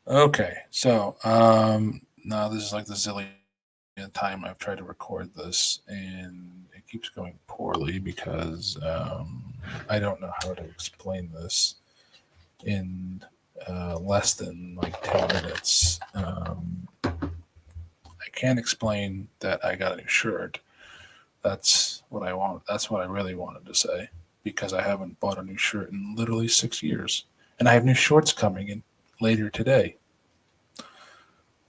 Okay, so now this is like the zillionth time I've tried to record this, and it keeps going poorly because I don't know how to explain this in less than like 10 minutes. I can't explain that I got a new shirt. That's what I want. That's what I really wanted to say because I haven't bought a new shirt in literally 6 years, and I have new shorts coming in later today,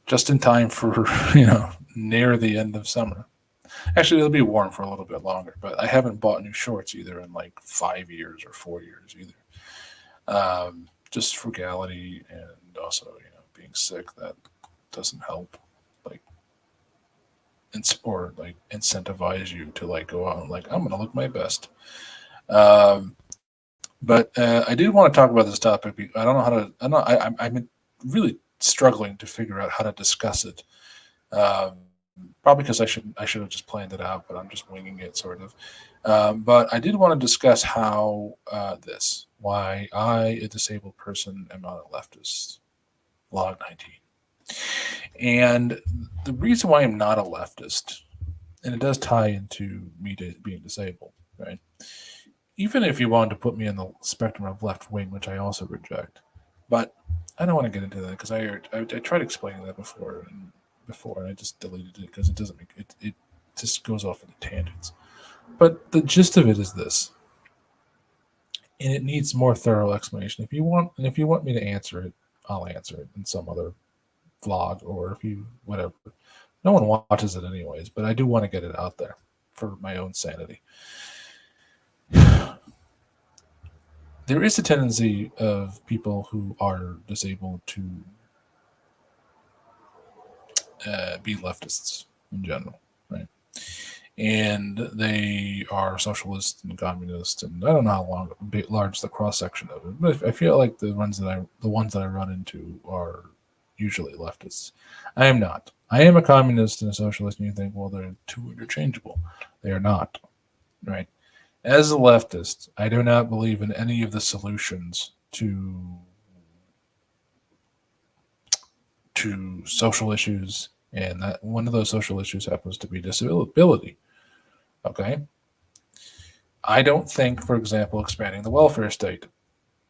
just in time for near the end of summer. Actually, it'll be warm for a little bit longer, but I haven't bought new shorts either in like 5 years or 4 years either. Just frugality and also being sick, that doesn't help. Like or like incentivize you to like go out and like I'm gonna look my best. But I did want to talk about this topic. I don't know how to. I'm really struggling to figure out how to discuss it. Probably because I should have just planned it out, but I'm just winging it sort of. But I did want to discuss how why I, a disabled person, am not a leftist. Log 19. And the reason why I'm not a leftist, and it does tie into me being disabled, right? Even if you wanted to put me in the spectrum of left wing, which I also reject, but I don't want to get into that because I tried explaining that before, and I just deleted it because it doesn't make it. It just goes off into tangents. But the gist of it is this, and it needs more thorough explanation. If you want me to answer it, I'll answer it in some other vlog or if you whatever. No one watches it anyways, but I do want to get it out there for my own sanity. There is a tendency of people who are disabled to be leftists in general, right? And they are socialist and communist, and I don't know how large the cross section of it, but I feel like the ones that I run into are usually leftists. I am not. I am a communist and a socialist, and you think, well, they're too interchangeable. They are not, right? As a leftist, I do not believe in any of the solutions to social issues, and that one of those social issues happens to be disability. Okay, I don't think, for example, expanding the welfare state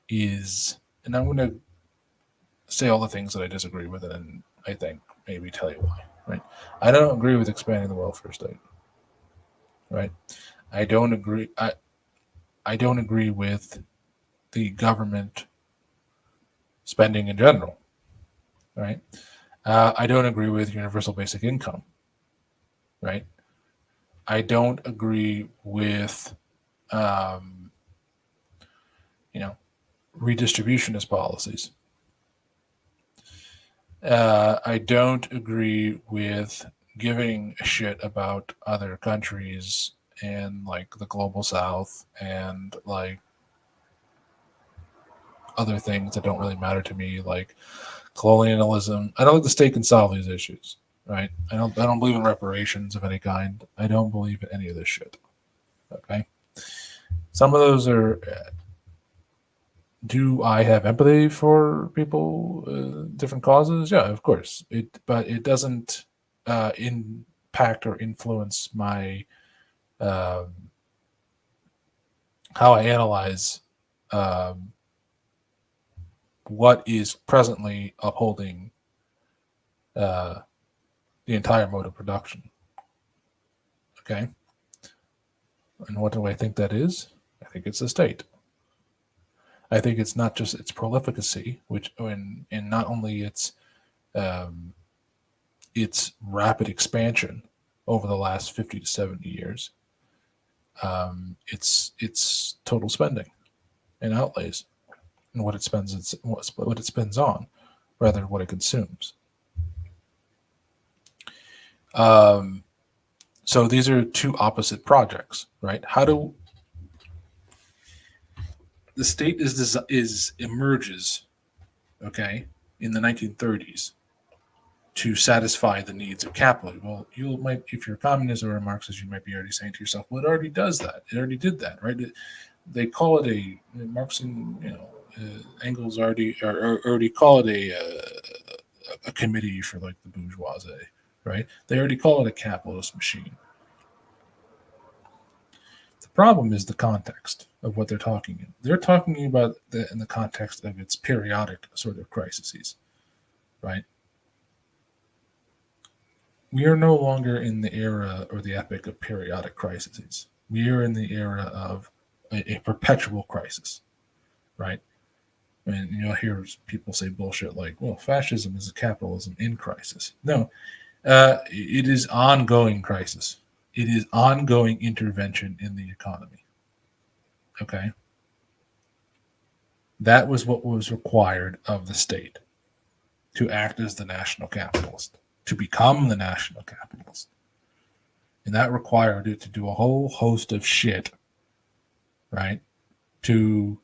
is, and I'm going to say all the things that I disagree with, and I think maybe tell you why. Right? I don't agree with expanding the welfare state. Right? I don't agree. I don't agree with the government spending in general. Right? I don't agree with universal basic income. Right? I don't agree with um, you know redistributionist policies. I don't agree with giving a shit about other countries and like the global south and like other things that don't really matter to me, like colonialism. I don't think the state can solve these issues, right? I don't believe in reparations of any kind. I don't believe in any of this shit. Okay, some of those are. Do I have empathy for people, different causes? Yeah, of course. But it doesn't impact or influence my um, how I analyze um, what is presently upholding uh, the entire mode of production. Okay, and what do I think that is? I think it's the state. I think it's not just its prolificacy, which and not only um, its rapid expansion over the last 50 to 70 years, its total spending and outlays and what it spends on rather than what it consumes. Um, so these are two opposite projects, right? How do the state is emerges, okay, in the 1930s to satisfy the needs of capital. Well, you might, if you're a communist or a Marxist, you might be already saying to yourself, well, it already does that. It already did that, right? They call it a Marx and Engels already call it a committee for like the bourgeoisie, right? They already call it a capitalist machine. The problem is the context of what they're talking in. They're talking about in the context of its periodic sort of crises, right? We are no longer in the era or the epoch of periodic crises. We are in the era of a perpetual crisis, right? And you'll hear people say bullshit like, well, fascism is a capitalism in crisis. No, it is ongoing crisis. It is ongoing intervention in the economy. Okay? That was what was required of the state to act as the national capitalist, to become the national capitalist. And that required it to do a whole host of shit, right? To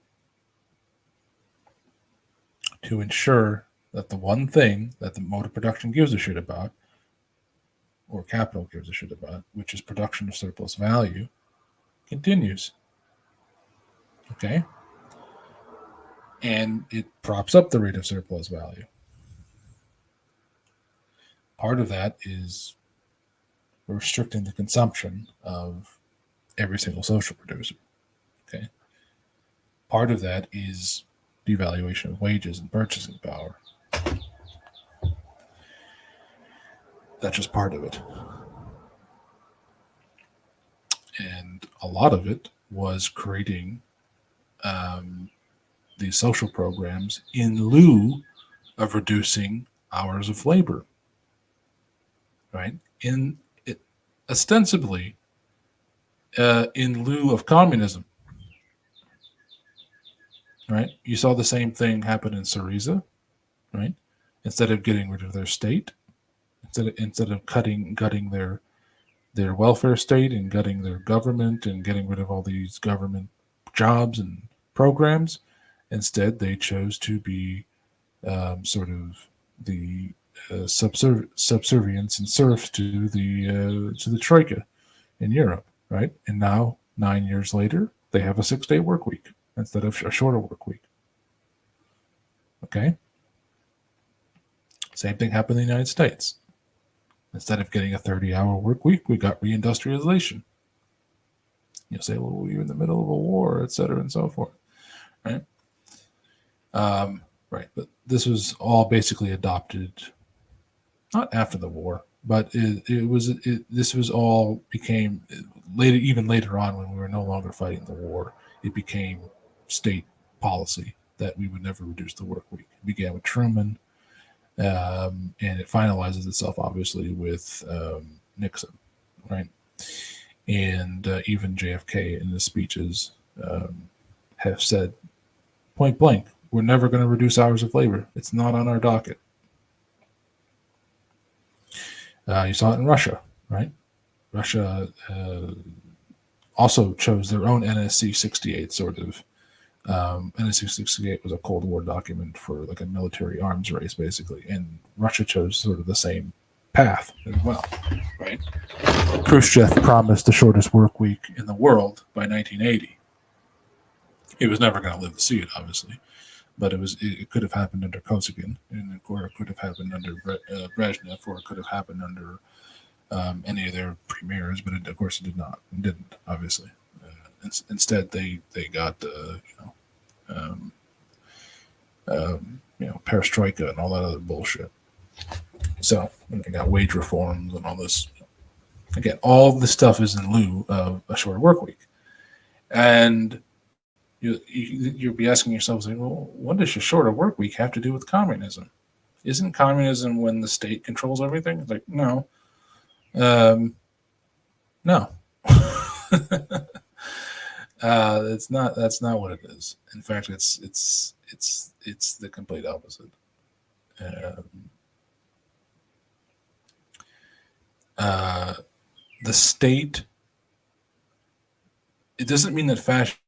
ensure that the one thing that the mode of production gives a shit about, or capital gives a shit about, which is production of surplus value, continues. Okay? And it props up the rate of surplus value. Part of that is restricting the consumption of every single social producer. Okay? Part of that is devaluation of wages and purchasing power. That's just part of it. And a lot of it was creating these social programs in lieu of reducing hours of labor, right? Ostensibly in lieu of communism, right? You saw the same thing happen in Syriza, right? Instead of getting rid of their state, instead of gutting their welfare state and gutting their government and getting rid of all these government jobs and programs, instead they chose to be sort of the subservience and serfs to the troika in Europe, right? And now 9 years later, they have a 6-day work week instead of a shorter work week. Okay. Same thing happened in the United States. Instead of getting a 30-hour work week, we got reindustrialization. You'll say, well, we were in the middle of a war, et cetera, and so forth, right? Right, but this was all basically adopted, not after the war, but this was all became later, even later on when we were no longer fighting the war, it became state policy that we would never reduce the work week. It began with Truman, and it finalizes itself obviously with Nixon, right? And even JFK in his speeches have said point blank, we're never going to reduce hours of labor. It's not on our docket. You saw it in Russia, right? Russia also chose their own NSC 68 sort of. NSC 68 was a Cold War document for like a military arms race, basically. And Russia chose sort of the same path as well, right? Khrushchev promised the shortest work week in the world by 1980. It was never going to live to see it, obviously. But it could have happened under Kosygin, and or it could have happened under Brezhnev, or it could have happened under any of their premiers, but of course it did not. It didn't, obviously. Instead, they got perestroika and all that other bullshit. So they got wage reforms and all this. Again, all this stuff is in lieu of a shorter work week, and you'll be asking yourself, like, well, what does a shorter work week have to do with communism? Isn't communism when the state controls everything? It's like, no. No. That's not what it is. In fact, it's the complete opposite. The state. It doesn't mean that fascism.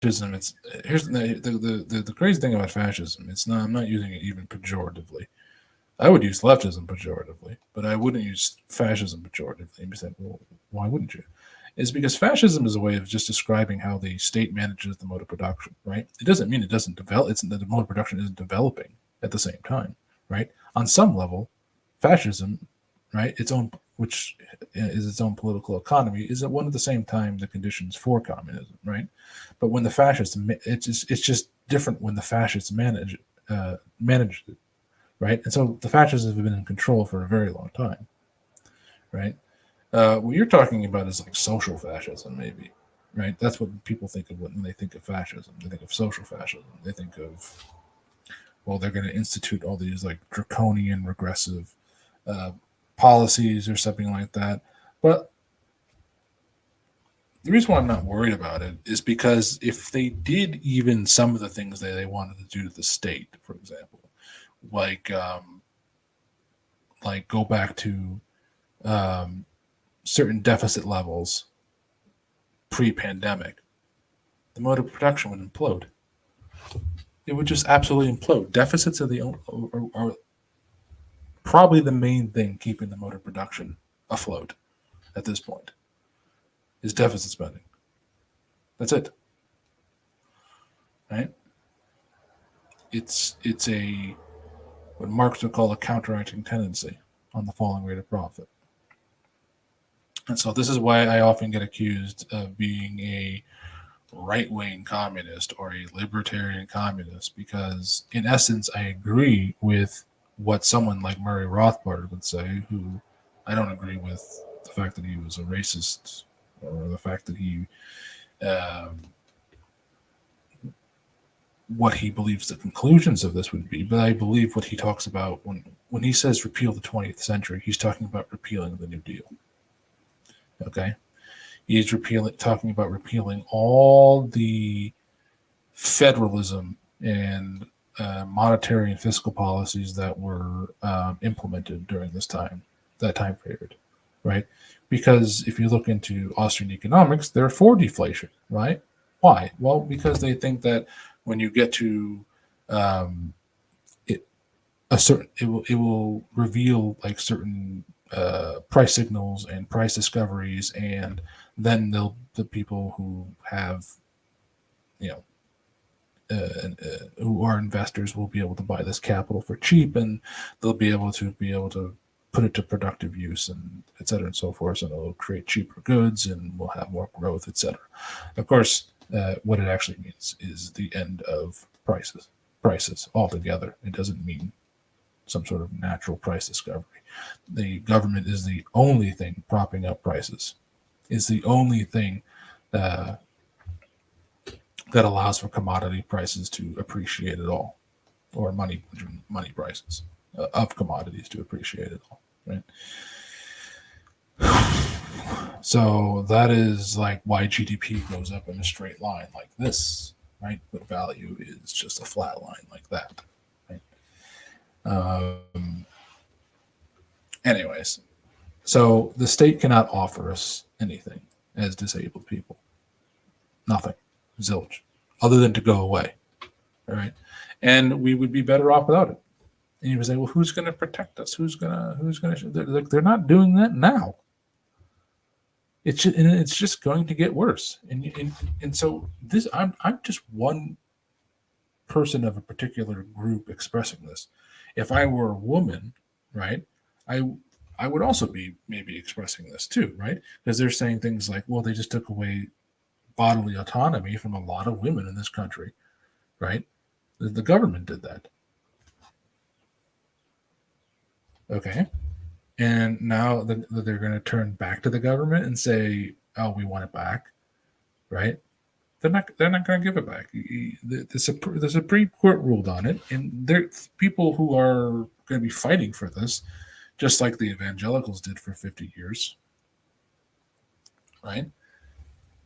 Here's the crazy thing about fascism. It's not. I'm not using it even pejoratively. I would use leftism pejoratively, but I wouldn't use fascism pejoratively. And be saying, well, why wouldn't you? It's because fascism is a way of just describing how the state manages the mode of production. Right? It doesn't mean it doesn't develop. It's that the mode of production isn't developing at the same time. right? On some level, fascism, right, which is its own political economy, is at one at the same time the conditions for communism, right? But when the fascists, it's just different when the fascists manage it, right? And so the fascists have been in control for a very long time, right? What you're talking about is like social fascism, maybe, right? That's what people think of when they think of fascism. They think of social fascism. They think of, well, they're going to institute all these like draconian, regressive uh, policies or something like that. But the reason why I'm not worried about it is because if they did even some of the things that they wanted to do to the state, for example, like go back to um, certain deficit levels pre-pandemic, the mode of production would implode. It would just absolutely implode. Deficits are probably the main thing keeping the mode of production afloat at this point. Is deficit spending. That's it. Right? It's a what Marx would call a counteracting tendency on the falling rate of profit. And so this is why I often get accused of being a right-wing communist or a libertarian communist, because in essence I agree with what someone like Murray Rothbard would say, who I don't agree with the fact that he was a racist or the fact that he um, what he believes the conclusions of this would be, but I believe what he talks about when he says repeal the 20th century, he's talking about repealing the New Deal. Okay, he's talking about repealing all the federalism and monetary and fiscal policies that were implemented during that time period, right? Because if you look into Austrian economics, they're for deflation, right? Why? Well, because they think that when you get to um, it, it will reveal like certain price signals and price discoveries, and then the people who have you know who are investors will be able to buy this capital for cheap, and they'll be able to put it to productive use, and et cetera and so forth, and it'll create cheaper goods and we'll have more growth, et cetera. Of course, what it actually means is the end of prices altogether. It doesn't mean some sort of natural price discovery. The government is the only thing propping up prices. Is the only thing uh, that allows for commodity prices to appreciate at all, or money prices of commodities to appreciate at all, right? So that is like why GDP goes up in a straight line like this, right? But value is just a flat line like that, right? Um, anyways, so the state cannot offer us anything as disabled people. Nothing. Zilch. Other than to go away. All right. And we would be better off without it. And you would say, well, who's going to protect us? Who's going to, they're not doing that now. It's just going to get worse. And so I'm just one person of a particular group expressing this. If I were a woman, right, I I would also be maybe expressing this too, right? Because they're saying things like, well, they just took away bodily autonomy from a lot of women in this country, right? The government did that. Okay. And now they're going to turn back to the government and say, "Oh, we want it back," right? They're not going to give it back. The Supreme Court ruled on it, and there people who are going to be fighting for this, just like the evangelicals did for 50 years, right?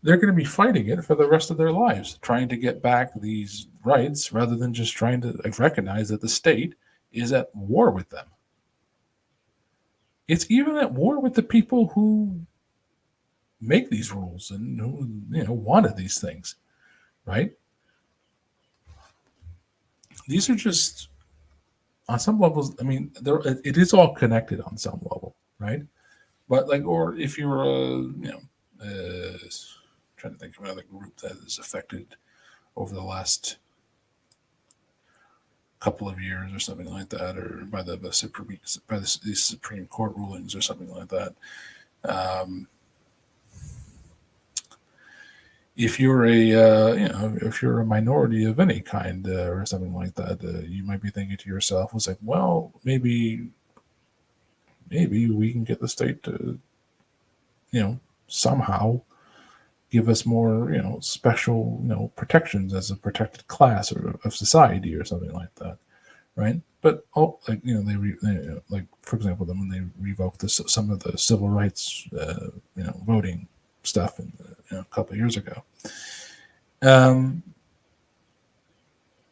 They're going to be fighting it for the rest of their lives, trying to get back these rights rather than just trying to recognize that the state is at war with them. It's even at war with the people who make these rules and who wanted these things, right? These are just on some levels. I mean, it is all connected on some level, right? But like, or if you're trying to think of another group that is affected over the last couple of years or something like that, or by these Supreme Court rulings or something like that. Um, if you're if you're a minority of any kind or something like that, you might be thinking to yourself, "Was like, well, maybe we can get the state to, somehow give us more, special, protections as a protected class or of society or something like that, right?" But like for example, then when they revoked some of the civil rights, voting stuff a couple of years ago, um,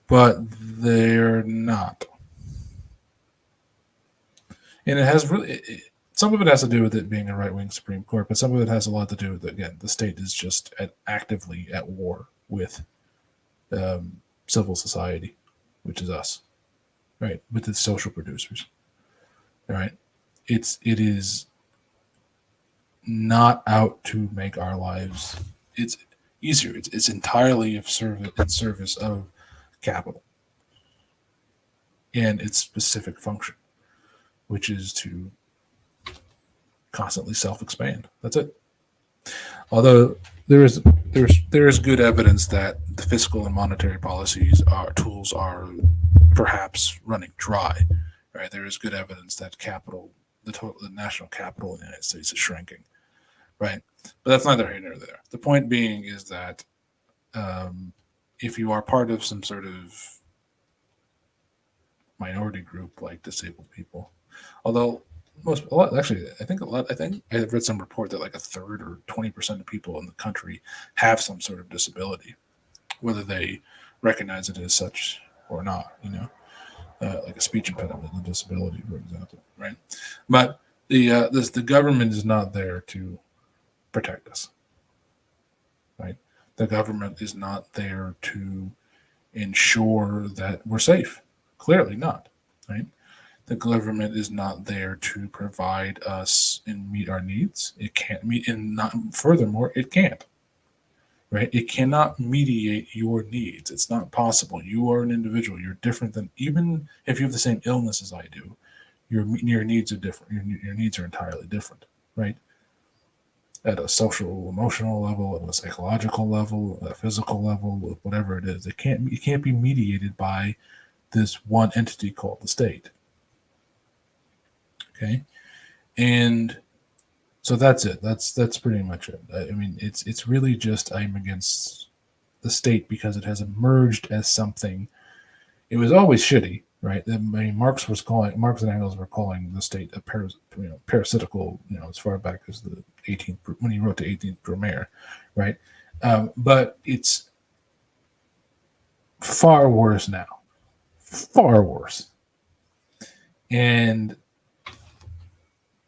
but they're not, and it has really. Some of it has to do with it being a right-wing Supreme Court, but some of it has a lot to do with, again, the state is just actively at war with civil society, which is us, right? With its social producers, right? It is not out to make our lives it's easier. It's entirely in service of capital and its specific function, which is to constantly self-expand. That's it. Although there is good evidence that the fiscal and monetary tools are perhaps running dry. Right, there is good evidence that the national capital in the United States is shrinking. Right, but that's neither here nor there. The point being is that if you are part of some sort of minority group like disabled people, although I think I have read some report that like a third or 20% of people in the country have some sort of disability, whether they recognize it as such or not. Like a speech impediment and disability, for example, right? But the government is not there to protect us, right? The government is not there to ensure that we're safe. Clearly not, right? The government is not there to provide us and meet our needs. It can't meet, and not furthermore, it can't. Right? It cannot mediate your needs. It's not possible. You are an individual. You're different than, even if you have the same illness as I do. Your needs are different. Your needs are entirely different, right? At a social, emotional level, at a psychological level, at a physical level, whatever it is, it can't be mediated by this one entity called the state. Okay, and so that's it. That's pretty much it. I mean, it's really just I'm against the state because it has emerged as something. It was always shitty, right? I mean, Marx and Engels were calling the state a parasitical, as far back as the 18th, when he wrote the 18th Brumaire, right? But it's far worse now, far worse, and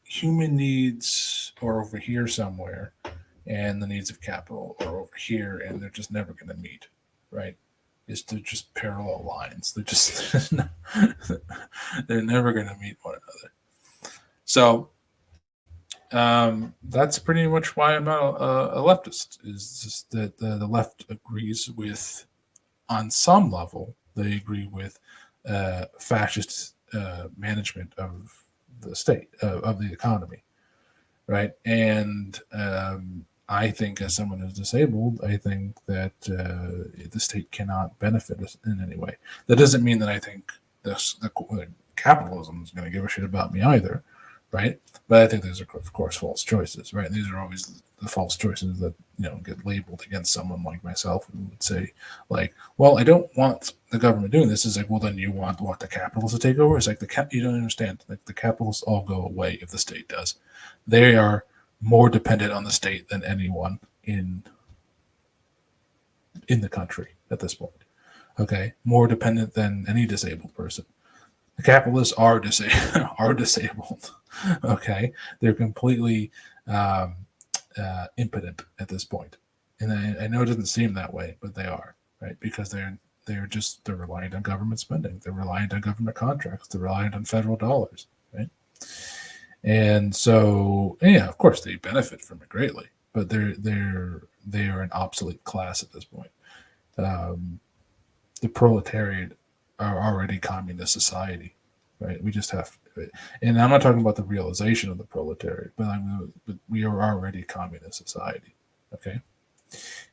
human needs are over here somewhere, and the needs of capital are over here, and they're just never going to meet, right? They're just parallel lines. They're never going to meet one another. So that's pretty much why I'm not a leftist. Is just that the left agrees with, on some level, they agree with fascist management of the state of the economy, right? And I think, as someone who's disabled, I think that the state cannot benefit us in any way. That doesn't mean that I think the capitalism is going to give a shit about me either, right? But I think these are, of course, false choices, right? These are always the false choices that get labeled against someone like myself, who would say, like, well, I don't want the government doing this. It's like, well, then you want what, the capitalists to take over? It's like you don't understand. Like, the capitalists all go away if the state does. They are more dependent on the state than anyone in the country at this point. Okay, more dependent than any disabled person. The capitalists are disabled. Okay, they're completely impotent at this point, and I know it doesn't seem that way, but they are, right? Because they're reliant on government spending. They're reliant on government contracts. They're reliant on federal dollars, right? And so, yeah, of course, they benefit from it greatly, but they are an obsolete class at this point. The proletariat are already communist society, right? We just have, and I'm not talking about the realization of the proletariat, but we are already communist society, okay?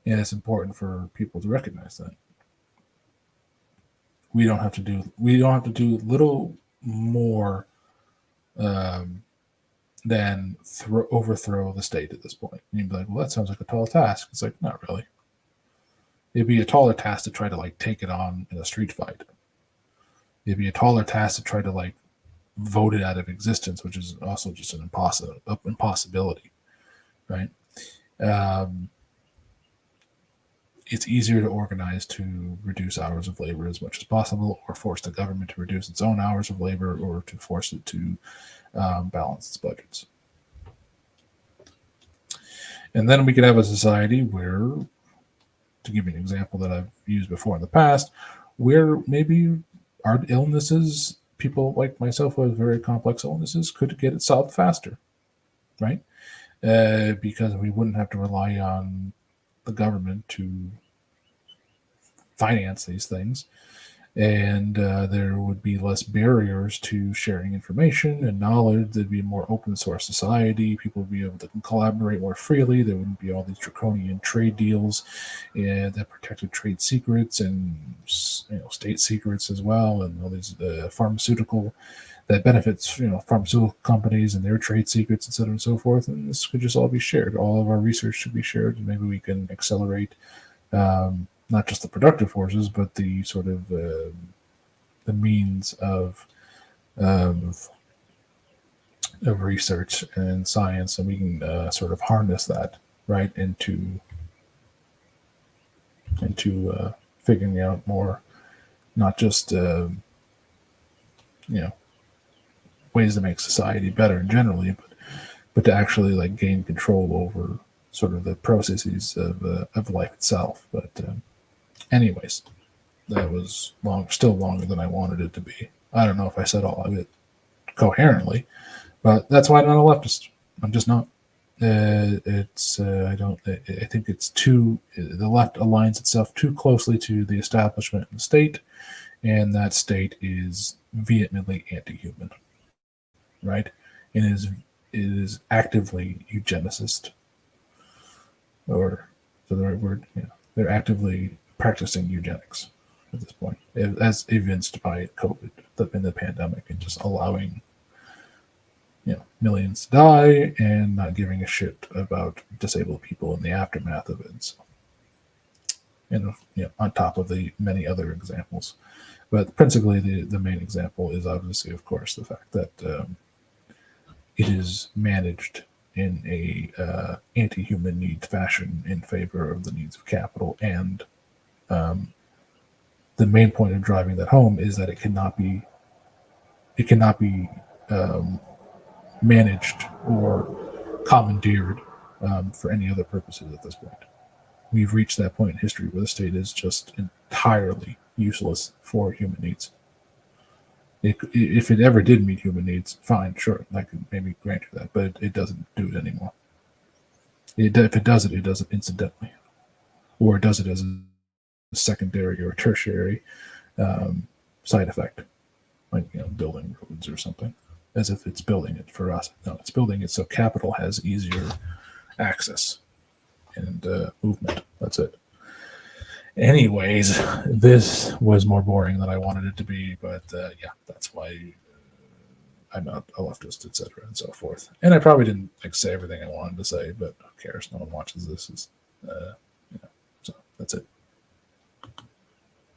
And it's important for people to recognize that we don't have to do little more um, than overthrow the state at this point. And you'd be like, well, that sounds like a tall task. It's like, not really. It'd be a taller task to try to like take it on in a street fight. It'd be a taller task to try to like vote it out of existence, which is also just an impossibility, right? Um, it's easier to organize to reduce hours of labor as much as possible, or force the government to reduce its own hours of labor, or to force it to balance its budgets. And then we could have a society where, to give you an example that I've used before in the past, where maybe our illnesses, people like myself with very complex illnesses, could get it solved faster, right? Because we wouldn't have to rely on the government to finance these things, and there would be less barriers to sharing information and knowledge. There'd be a more open source society. People would be able to collaborate more freely. There wouldn't be all these draconian trade deals that protected trade secrets and state secrets as well, and all these pharmaceutical that benefits pharmaceutical companies and their trade secrets, et cetera, and so forth. And this could just all be shared. All of our research should be shared, and maybe we can accelerate not just the productive forces, but the sort of the means of research and science, and we can sort of harness that right into figuring out more, not just ways to make society better generally, but to actually like gain control over sort of the processes of life itself. But anyways, that was still longer than I wanted it to be. I don't know if I said all of it coherently, but that's why I'm not a leftist. I'm just not. I think it's the left aligns itself too closely to the establishment and the state, and that state is vehemently anti-human, right? And it is actively eugenicist, or is the right word? Yeah, they're actively practicing eugenics at this point, as evinced by COVID in the pandemic, and just allowing millions to die and not giving a shit about disabled people in the aftermath of it. So, on top of the many other examples, but principally the main example is obviously, of course, the fact that it is managed in a anti-human needs fashion in favor of the needs of capital. And the main point of driving that home is that it cannot be managed or commandeered for any other purposes at this point. We've reached that point in history where the state is just entirely useless for human needs. If it ever did meet human needs, fine, sure, I could maybe grant you that, but it doesn't do it anymore. If it does it does it incidentally, or it does it as a secondary or tertiary side effect, like building roads or something, as if it's building it for us. No, it's building it so capital has easier access and movement. That's it. Anyways, this was more boring than I wanted it to be, but that's why I'm not a leftist, etc., and so forth. And I probably didn't say everything I wanted to say, but who cares? No one watches this.